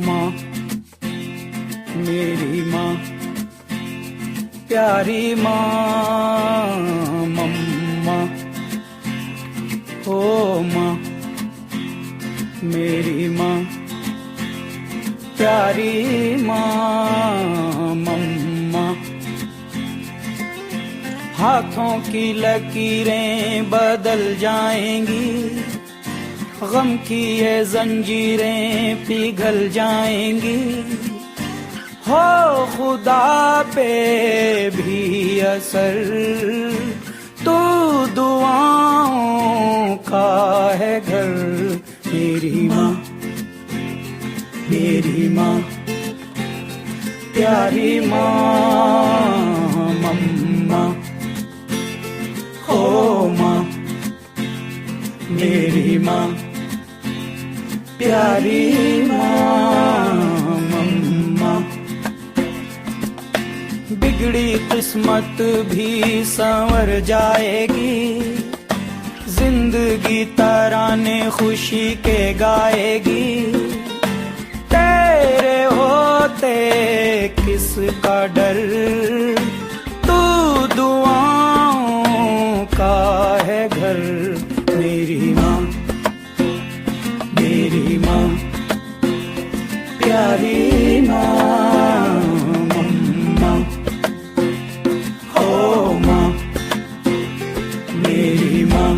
माँ मेरी माँ प्यारी माँ मम्मा ओ माँ मेरी माँ प्यारी माँ मम्मा। हाथों की लकीरें बदल जाएंगी, गम की ये जंजीरें पिघल जाएंगी, हो खुदा पे भी असर तू दुआओं का है घर। मेरी माँ मेरी माँ प्यारी माँ मम्मा ओ माँ मेरी माँ प्यारी माँ मम्मा। बिगड़ी किस्मत भी संवर जाएगी, जिंदगी तराने खुशी के गाएगी, तेरे होते किसका डर तू दुआओं का है घर। मेरी माँ मेरी माँ प्यारी माँ मम्मा ओ माँ मेरी माँ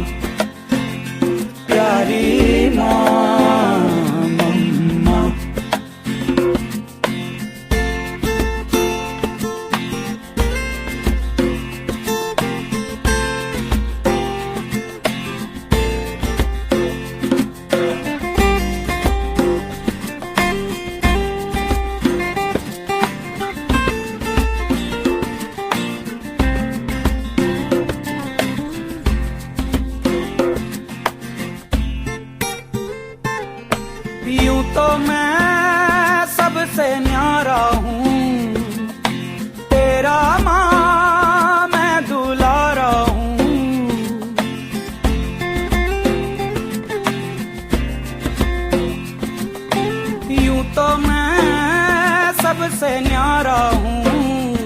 प्यारी माँ मम्मा। यूं तो मैं सबसे न्यारा हूँ, तेरा माँ मैं दुलारा हूँ। यूं तो मैं सबसे न्यारा हूँ,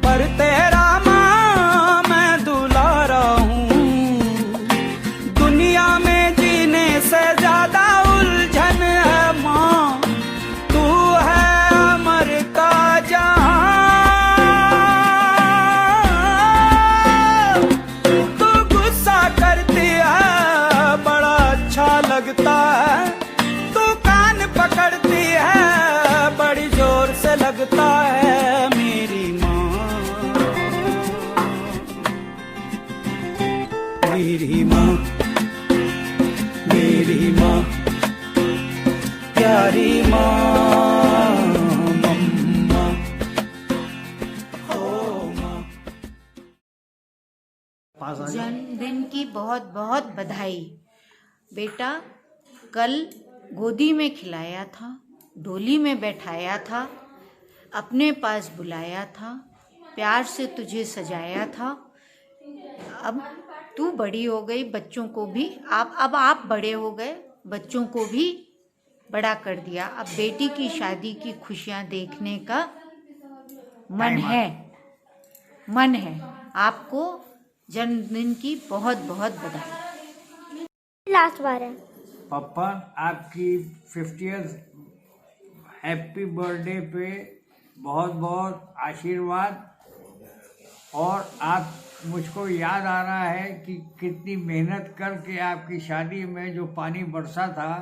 पर तेरा माँ मैं दुलारा हूँ। दुनिया में जीने से ज्यादा उलझन है माँ, तू है अमर का जहां। तू गुस्सा करती है बड़ा अच्छा लगता है, तू कान पकड़ती है बड़ी जोर से लगता है। मेरी माँ मेरी माँ मेरी माँ प्यारी माँ मम्मा ओ माँ। जन्मदिन की बहुत बहुत बधाई बेटा। कल गोदी में खिलाया था, डोली में बैठाया था, अपने पास बुलाया था, प्यार से तुझे सजाया था। अब तू बड़ी हो गई, बच्चों को भी अब आप बड़े हो गए, बच्चों को भी बड़ा कर दिया। अब बेटी की शादी की खुशियां देखने का मन है। आपको जन्मदिन की बहुत बहुत बधाई। लास्ट बार है पापा, आपकी 50th हैप्पी बर्थडे पे बहुत बहुत आशीर्वाद। और आप मुझको याद आ रहा है कि कितनी मेहनत करके आपकी शादी में जो पानी बरसा था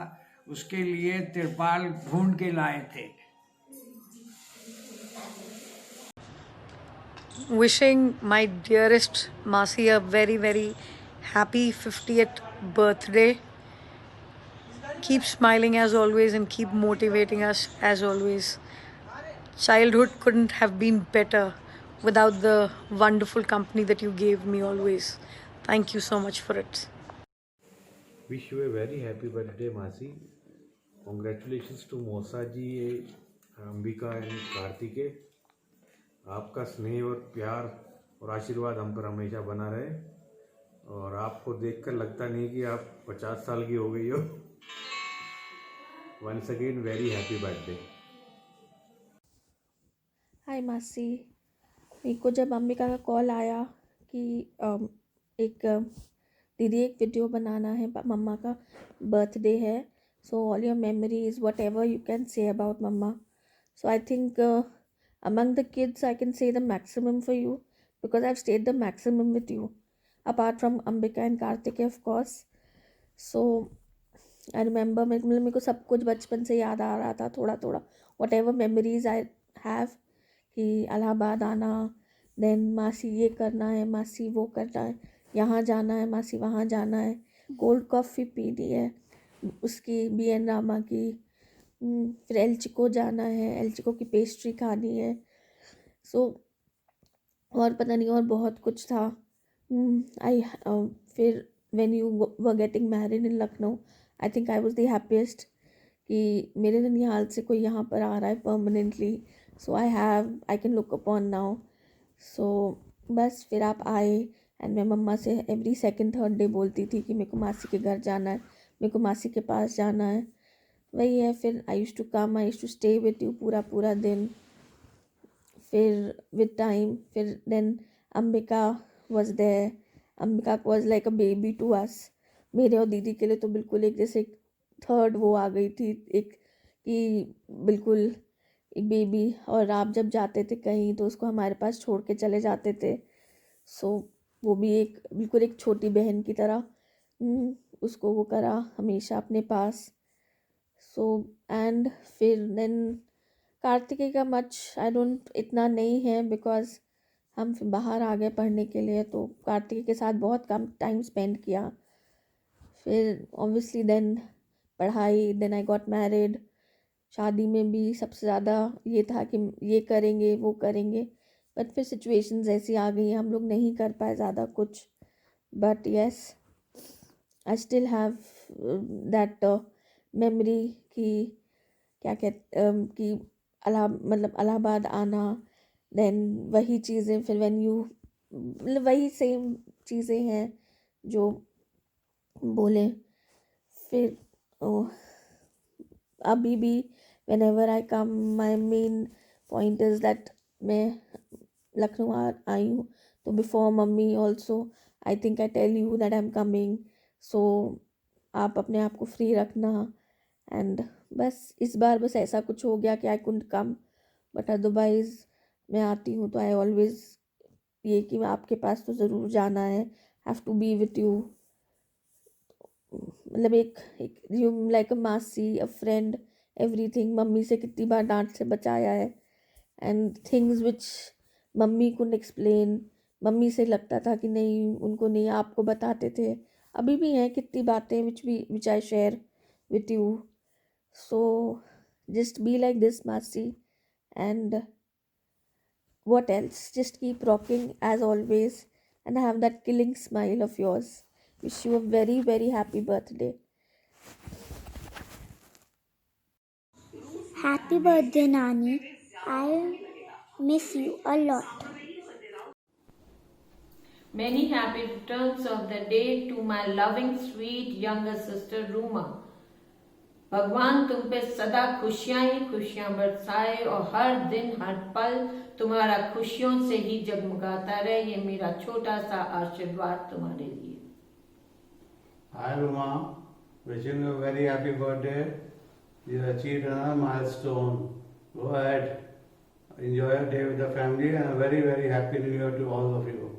उसके लिए तिरपाल ढूंढ के लाए थे। Wishing my dearest Masi a very very happy 50th birthday. Keep smiling as always and keep motivating us as always. Childhood couldn't have been better without the wonderful company that you gave me always. Thank you so much for it. Wish you a very happy birthday, Masi. Congratulations to Mosa ji, Ambika and Kartike. आपका स्नेह और प्यार और आशीर्वाद हम पर हमेशा बना रहे। और आपको देखकर लगता नहीं कि आप 50 साल की हो गई हो। once again very happy birthday. हाय मासी, मेरे को जब अंबिका का कॉल आया कि एक दीदी एक वीडियो बनाना है, मम्मा का बर्थडे है, so all your memories whatever you can say about मम्मा. So I think among the kids I can say the maximum for you because I've stayed the maximum with you apart from Ambika and Karthik of course. So I remember मेरे को सब कुछ बचपन से याद आ रहा था थोड़ा थोड़ा, whatever memories I have कि इलाहाबाद आना, देन मासी ये करना है, मासी वो करना है, यहाँ जाना है, मासी वहाँ जाना है, कोल्ड कॉफ़ी पीनी है उसकी BN रामा की, फिर एलचिको जाना है, एलचिको की पेस्ट्री खानी है. सो और पता नहीं और बहुत कुछ था. फिर when you were getting married in Lucknow I think I was the happiest कि मेरे ननिहाल से कोई यहाँ पर आ रहा है permanently. So I can look upon now. So बस फिर आप आए एंड मैं मम्मा से एवरी सेकंड थर्ड डे बोलती थी कि मेरे को मासी के घर जाना है, मेरे को मासी के पास जाना है. वही है, फिर I used to come, I used to stay with you पूरा दिन. फिर विद टाइम फिर then Ambika was there. Ambika was like a baby to us. मेरे और दीदी के लिए तो बिल्कुल एक जैसे थर्ड वो आ गई थी, एक कि बिल्कुल एक बेबी. और आप जब जाते थे कहीं तो उसको हमारे पास छोड़ के चले जाते थे. सो वो भी एक बिल्कुल एक छोटी बहन की तरह उसको वो करा हमेशा अपने पास. सो एंड फिर देन कार्तिकेय का मच आई डोंट इतना नहीं है बिकॉज हम फिर बाहर आ गए पढ़ने के लिए, तो कार्तिकेय के साथ बहुत कम टाइम स्पेंड किया. फिर ऑब्वियसली देन पढ़ाई, देन आई गॉट मैरिड. शादी में भी सबसे ज़्यादा ये था कि ये करेंगे वो करेंगे, बट फिर सिचुएशंस ऐसी आ गई हम लोग नहीं कर पाए ज़्यादा कुछ. But yes I still have that memory कि क्या कहते कि मतलब इलाहाबाद आना, देन वही चीज़ें, फिर व्हेन यू मतलब वही सेम चीज़ें हैं जो बोले. फिर अभी भी whenever I come my main point is that मैं लखनऊ आई हूँ तो before mummy also I think I tell you that I am coming. So आप अपने आप को फ्री रखना. एंड बस इस बार बस ऐसा कुछ हो गया कि I couldn't come, but otherwise मैं आती हूँ तो आई ऑलवेज ये कि आपके पास तो ज़रूर जाना है, have to be with you. मतलब एक यू लाइक अ मासी, अ फ्रेंड, एवरीथिंग. मम्मी से कितनी बार डांट से बचाया है and things which mummy couldn't explain. Mummy से लगता था कि नहीं उनको नहीं, आपको बताते थे. अभी भी हैं कितनी बातें which I share with you. So just be like this मासी and what else, just keep rocking as always and have that killing smile of yours. Wish you a very very happy birthday. Happy birthday, Nani. I miss you a lot. Many happy returns of the day to my loving, sweet younger sister Ruma. भगवान तुम पे सदा खुशियां ही खुशियां बरसाए और हर दिन हर पल तुम्हारा खुशियों से ही जगमगाता रहे. ये मेरा छोटा सा आशीर्वाद तुम्हारे लिए. Hi Ruma, wishing you a very happy birthday. You achieved another milestone. Go ahead, enjoy your day with the family and a very very happy new year to all of you.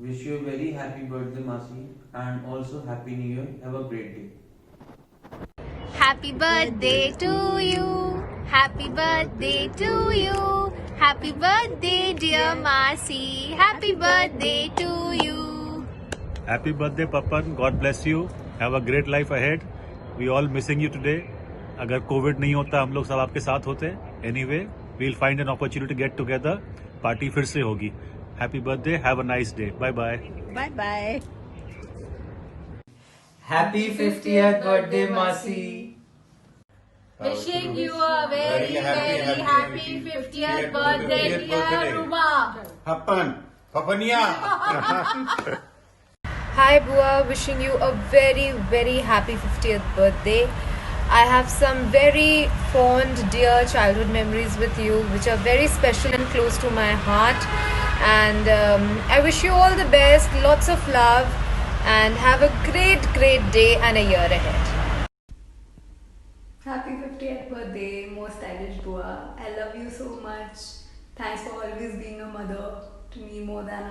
Wish you a very happy birthday, Masi, and also happy new year. Have a great day. Happy birthday to you. Happy birthday to you. Happy birthday, dear Masi. Happy birthday to you. Happy birthday, Papan. God bless you. Have a great life ahead. We all missing you today. अगर Covid नहीं होता हम लोग सब आपके साथ होते. Anyway, we'll find an opportunity to get together. Party फिर से होगी. Happy birthday. Have a nice day. Bye bye. Bye bye. Happy 50th birthday, Masi. Wishing you a very happy 50th birthday, dear Ruma. Papania. Hi Bua, wishing you a very happy 50th birthday. I have some very fond, dear childhood memories with you, which are very special and close to my heart. And I wish you all the best, lots of love, and have a great, great day and a year ahead. Happy 50th birthday, most stylish Bua. I love you so much. Thanks for always being a mother to me more than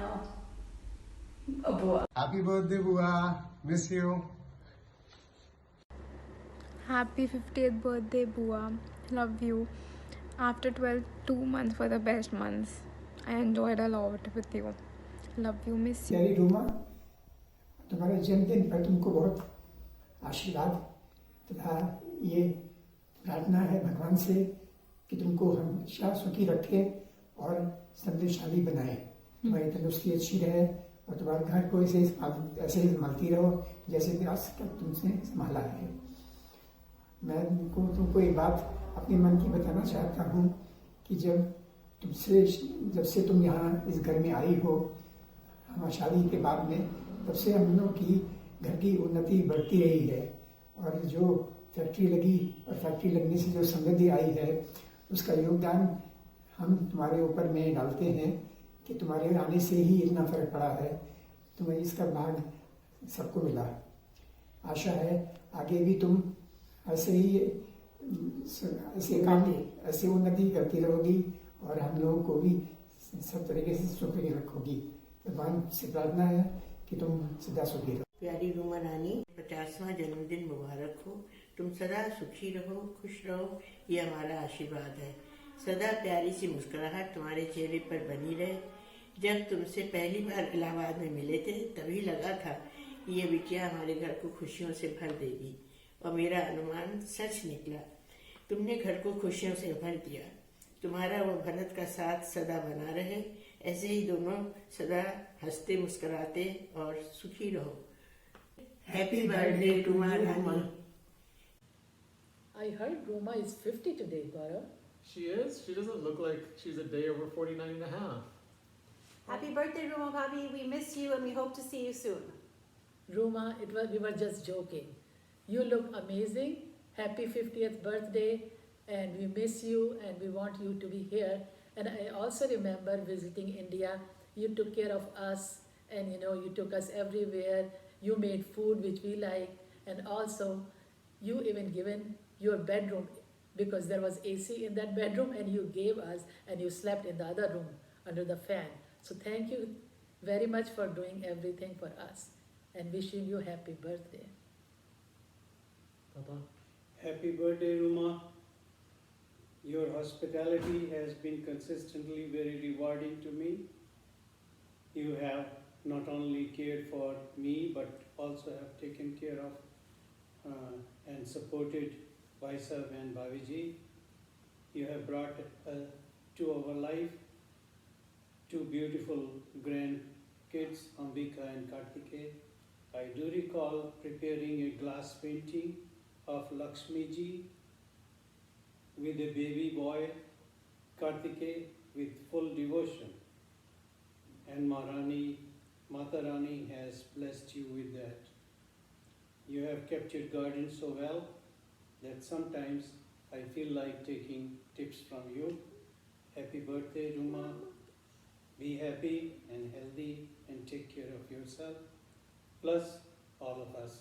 a Bua. Happy birthday, Bua. Miss you. Happy 50th birthday, Bua. Love you. After 2 months were the best months. I enjoyed a lot with you. Love you, miss you. प्यारी रूमा, तुम्हारे जन्मदिन पर तुमको बहुत आशीर्वाद तथा ये प्रार्थना है भगवान से कि तुमको हमेशा सुखी रखे और समृद्धशाली बनाए। तुम्हारी तंदुरुस्ती अच्छी रहे और तुम्हारे घर को ऐसे ही संभालती रहो जैसे कि आज तक तुमसे संभाला है। मैं तुमको एक बात अपने मन की बताना चाहता हूँ कि जब से तुम यहाँ इस घर में आई हो, हमारी शादी के बाद में, तब से हम लोग की घर की उन्नति बढ़ती रही है और जो फैक्ट्री लगी और फैक्ट्री लगने से जो समृद्धि आई है उसका योगदान हम तुम्हारे ऊपर में डालते हैं कि तुम्हारे आने से ही इतना फर्क पड़ा है। तुम्हें इसका भाग सबको मिला। आशा है आगे भी तुम ऐसे ही ऐसे उन्नति करती रहोगी और हम लोगों को भी सब तरीके से सुखी रखोगी। भगवान से प्रार्थना है कि तुम सदा सुखी रहो। प्यारी रूमा रानी, 50वां जन्मदिन मुबारक हो। तुम सदा सुखी रहो, खुश रहो, ये हमारा आशीर्वाद है। सदा प्यारी सी मुस्कुराहट तुम्हारे चेहरे पर बनी रहे। जब तुमसे पहली बार इलाहाबाद में मिले थे तभी लगा था कि ये बिटिया हमारे घर को खुशियों से भर देगी और मेरा अनुमान सच निकला। तुमने घर को खुशियों से भर दिया। तुम्हारा वो भरत का साथ सदा बना रहे। ऐसे ही दोनों सदा हंसते मुस्कुराते और सुखी रहो। Happy birthday to my Ruma. I heard Roma is 50 today, Gaurav. She is? She doesn't look like she's a day over 49 and a half. Happy birthday, Roma Bobby. We miss you and we hope to see you soon. Roma, we were just joking. You look amazing. Happy 50th birthday, and we miss you and we want you to be here. And I also remember visiting India. You took care of us and you took us everywhere. You made food which we like, and also you even given your bedroom because there was AC in that bedroom, and you gave us, and you slept in the other room under the fan. So thank you very much for doing everything for us, and wishing you happy birthday. Papa. Happy birthday, Ruma. Your hospitality has been consistently very rewarding to me. You have not only cared for me, but also have taken care of and supported Vaisab and Bhaviji. You have brought to our life two beautiful grandkids, Ambika and Kartike. I do recall preparing a glass painting of Lakshmi Ji with a baby boy, Kartike, with full devotion. And Mata Rani has blessed you with that. You have kept your garden so well that sometimes I feel like taking tips from you. Happy birthday, Ruma. Be happy and healthy and take care of yourself, plus all of us.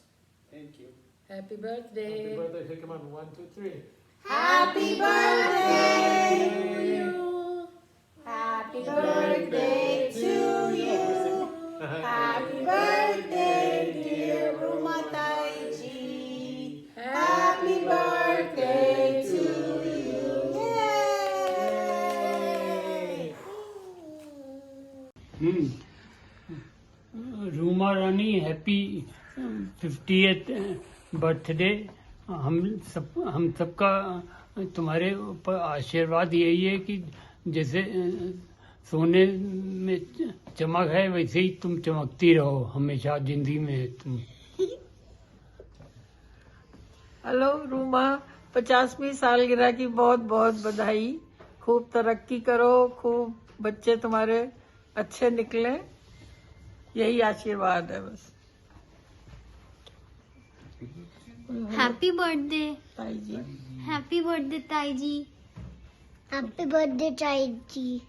Thank you. Happy birthday. Happy birthday. Hey, come on. 1, 2, 3. Happy birthday to you. Happy birthday to you. Happy birthday, dear Ruma Taiji. Happy birthday to you. Yay! Ruma Rani, happy 50th birthday. हम सबका तुम्हारे ऊपर आशीर्वाद यही है कि जैसे सोने में चमक है वैसे ही तुम चमकती रहो हमेशा जिंदगी में तुम। हेलो रूमा, 50वीं सालगिरह की बहुत बहुत बधाई। खूब तरक्की करो, खूब बच्चे तुम्हारे अच्छे निकले, यही आशीर्वाद है बस। हैप्पी बर्थडे ताई जी। हैप्पी बर्थडे ताई जी हैप्पी बर्थडे ताई जी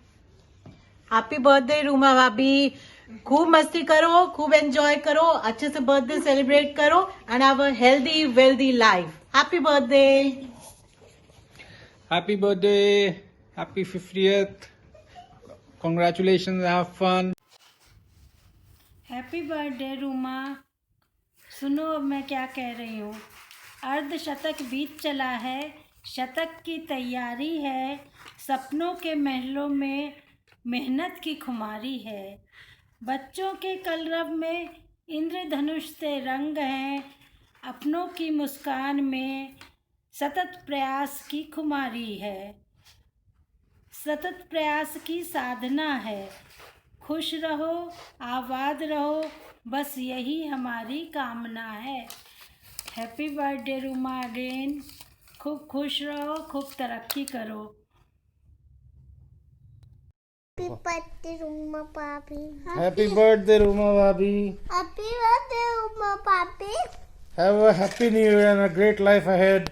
हैप्पी बर्थडे रूमा भाभी। खूब मस्ती करो, खूब एंजॉय करो, अच्छे से बर्थडे सेलिब्रेट करो and have a healthy wealthy life. Happy birthday. Happy birthday, happy 50th. Congratulations, have fun. Happy birthday Ruma. सुनो अब मैं क्या कह रही हूँ। अर्धशतक बीत चला है, शतक की तैयारी है, सपनों के महलों में मेहनत की खुमारी है। बच्चों के कलरव में इंद्रधनुष से रंग हैं, अपनों की मुस्कान में सतत प्रयास की खुमारी है। सतत प्रयास की साधना है। खुश रहो, आबाद रहो, बस यही हमारी कामना है। Happy birthday Ruma again. खूब खुश रहो, खूब तरक्की करो। हैप्पी बर्थडे रूमा पापी Happy birthday, Ruma Bhabhi. Happy birthday Ruma पापी Have a happy new year and a great life ahead.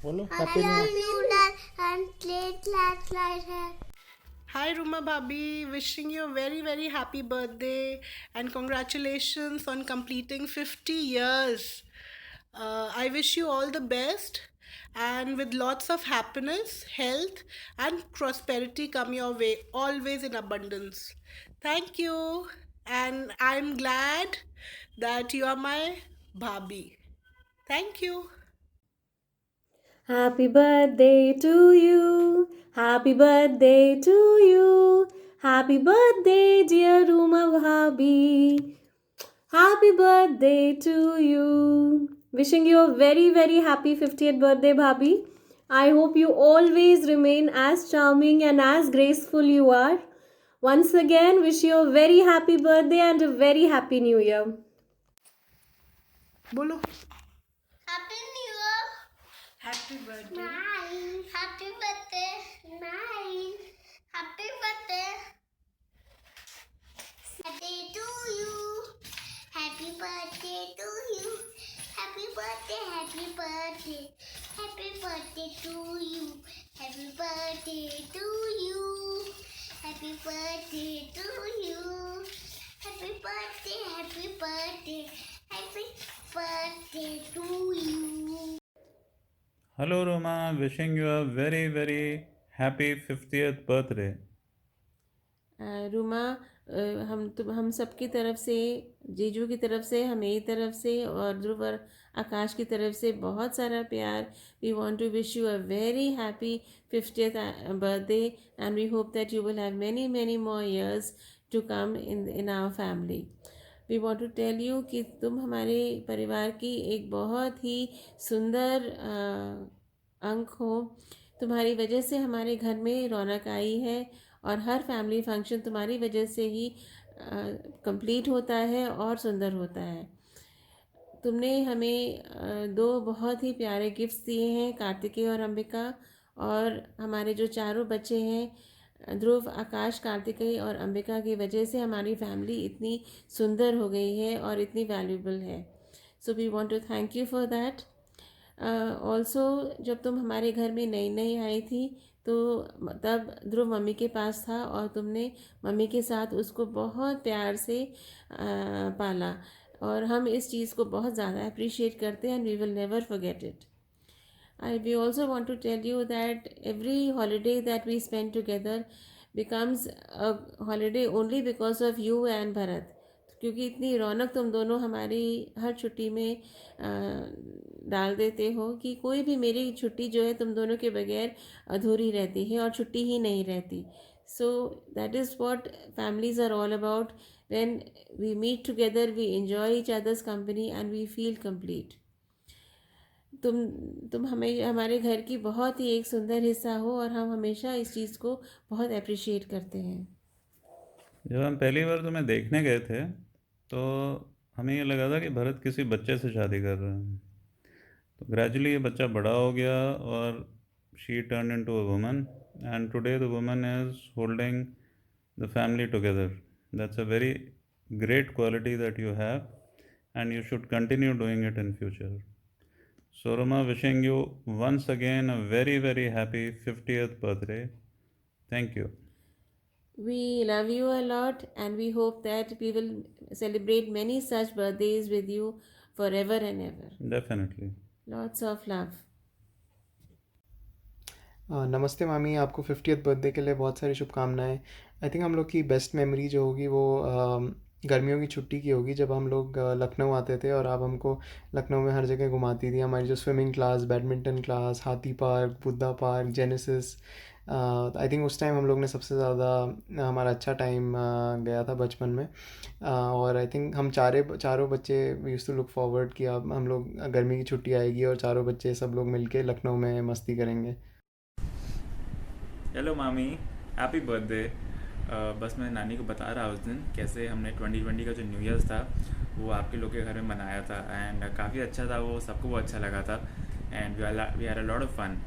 बोलो happy new year. and great life ahead. Hi Ruma Bhabhi, wishing you a very very happy birthday and congratulations on completing 50 years. I wish you all the best and with lots of happiness, health and prosperity come your way, always in abundance. Thank you and I'm glad that you are my Bhabhi. Thank you. Happy birthday to you. Happy birthday to you. Happy birthday, dear Ruma Bhabhi. Happy birthday to you. Wishing you a very, very happy 50th birthday, Bhabhi. I hope you always remain as charming and as graceful you are. Once again, wish you a very happy birthday and a very happy new year. Bolo. Happy New Year. Happy birthday. Nine. Happy birthday. Nine. Happy birthday. Birthday to you. Happy birthday to you. Happy birthday. Happy birthday. Happy birthday to you. Happy birthday to you. Happy birthday to you. Happy birthday. Happy birthday. Happy birthday to you. Hello Roma, wishing you a very very happy 50th birthday. Ruma हम सबकी तरफ से, जीजू की तरफ से, मेरी तरफ से और ध्रुव और आकाश की तरफ से बहुत सारा प्यार. We want to wish you a very happy 50th birthday and we hope that you will have many many more years to come in our family. We want to tell you कि तुम हमारे परिवार की एक बहुत ही सुंदर अंक हो. तुम्हारी वजह से हमारे घर में रौनक आई है और हर फैमिली फंक्शन तुम्हारी वजह से ही कंप्लीट होता है और सुंदर होता है. तुमने हमें दो बहुत ही प्यारे गिफ्ट्स दिए हैं, कार्तिकेय और अंबिका, और हमारे जो चारों बच्चे हैं ध्रुव, आकाश, कार्तिकेय और अंबिका की वजह से हमारी फैमिली इतनी सुंदर हो गई है और इतनी वैल्यूबल है. So we want to thank you for that. Also जब तुम हमारे घर में नई नई आई थी तो तब ध्रुव मम्मी के पास था और तुमने मम्मी के साथ उसको बहुत प्यार से पाला और हम इस चीज़ को बहुत ज़्यादा अप्रिशिएट करते हैं and we will never forget it. We also want to tell you that every holiday that we spend together becomes a holiday only because of you and Bharat. क्योंकि इतनी रौनक तुम दोनों हमारी हर छुट्टी में डाल देते हो कि कोई भी मेरी छुट्टी जो है तुम दोनों के बगैर अधूरी रहती है और छुट्टी ही नहीं रहती. So that is what families are all about. When we meet together, we enjoy each other's company and we feel complete. तुम हमें हमारे घर की बहुत ही एक सुंदर हिस्सा हो और हम हमेशा इस चीज़ को बहुत अप्रिशिएट करते हैं. जब हम पहली बार तुम्हें देखने गए थे तो हमें ये लगा था कि भरत किसी बच्चे से शादी कर रहे हैं. तो ग्रेजुअली ये बच्चा बड़ा हो गया और she turn into a woman and today the woman is holding the family together. That's a very great quality that you have and you should continue doing it in future. So Ruma, wishing you once again a very, very happy 50th birthday. Thank you. We love you a lot, and we hope that we will celebrate many such birthdays with you forever and ever. Definitely. Lots of love. नमस्ते मामी, आपको 50th birthday के लिए बहुत सारी शुभकामनाएं। I think हम लोग की बेस्ट मेमोरी जो होगी वो गर्मियों की छुट्टी की होगी, जब हम लोग लखनऊ आते थे और आप हमको लखनऊ में हर जगह घुमाती थी। हमारी जो स्विमिंग क्लास, बैडमिंटन क्लास, हाथी park, Buddha park, genesis, I think उस टाइम हम लोग ने सबसे ज़्यादा हमारा अच्छा टाइम गया था बचपन में। और आई थिंक हम चारों बच्चे we used to look forward कि अब हम लोग गर्मी की छुट्टी आएगी और चारों बच्चे सब लोग मिलके लखनऊ में मस्ती करेंगे। हेलो मामी, हैप्पी बर्थडे। बस मैं नानी को बता रहा उस दिन कैसे हमने 2020 का जो न्यू ईयर्स था वो आपके लोग के घर में मनाया था, एंड काफ़ी अच्छा था वो, सबको वो अच्छा लगा था, and we are a lot of fun.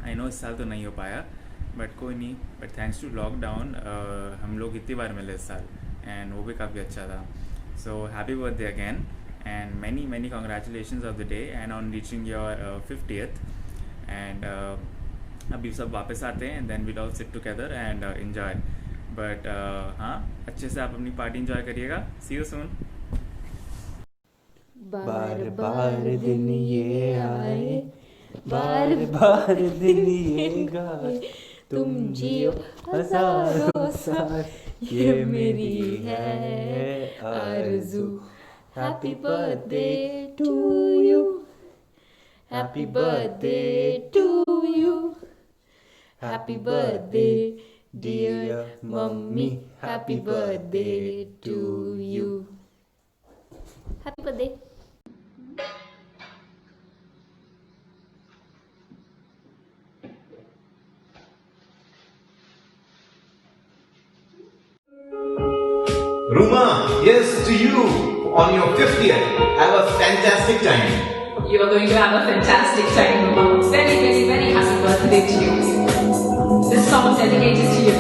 I know इस साल तो नहीं हो पाया, बट कोई नहीं, बट थैंक्स टू लॉकडाउन हम लोग इतनी बार मिले इस साल, एंड वो भी काफ़ी अच्छा था। So happy birthday again, and many many congratulations of the day and on reaching your 50th। And अभी सब वापस आते हैं, and then we'll all sit together and enjoy. But हाँ, अच्छे से आप अपनी पार्टी एंजॉय करिएगा। सी यू सून। बार बार दिन ये आए, बार बार दिन ये गाए, तुम जियो हजारों साल, ये मेरी है आरज़ू। Happy birthday to you, happy birthday to you, happy birthday dear mummy, happy birthday to you. Happy birthday. Ruma, yes to you on your 50th. Have a fantastic time. You are going to have a fantastic time, Ruma. Very, very, very happy birthday to you. This song is dedicated to you.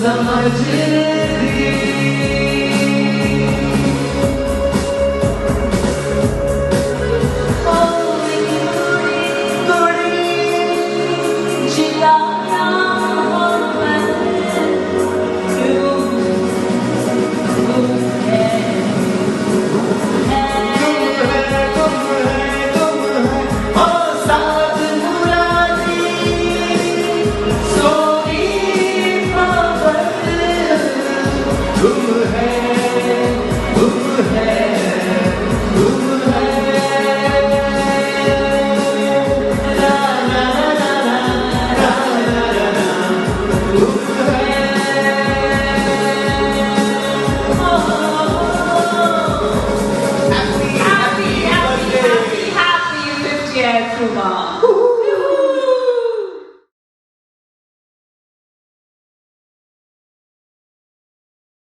समझ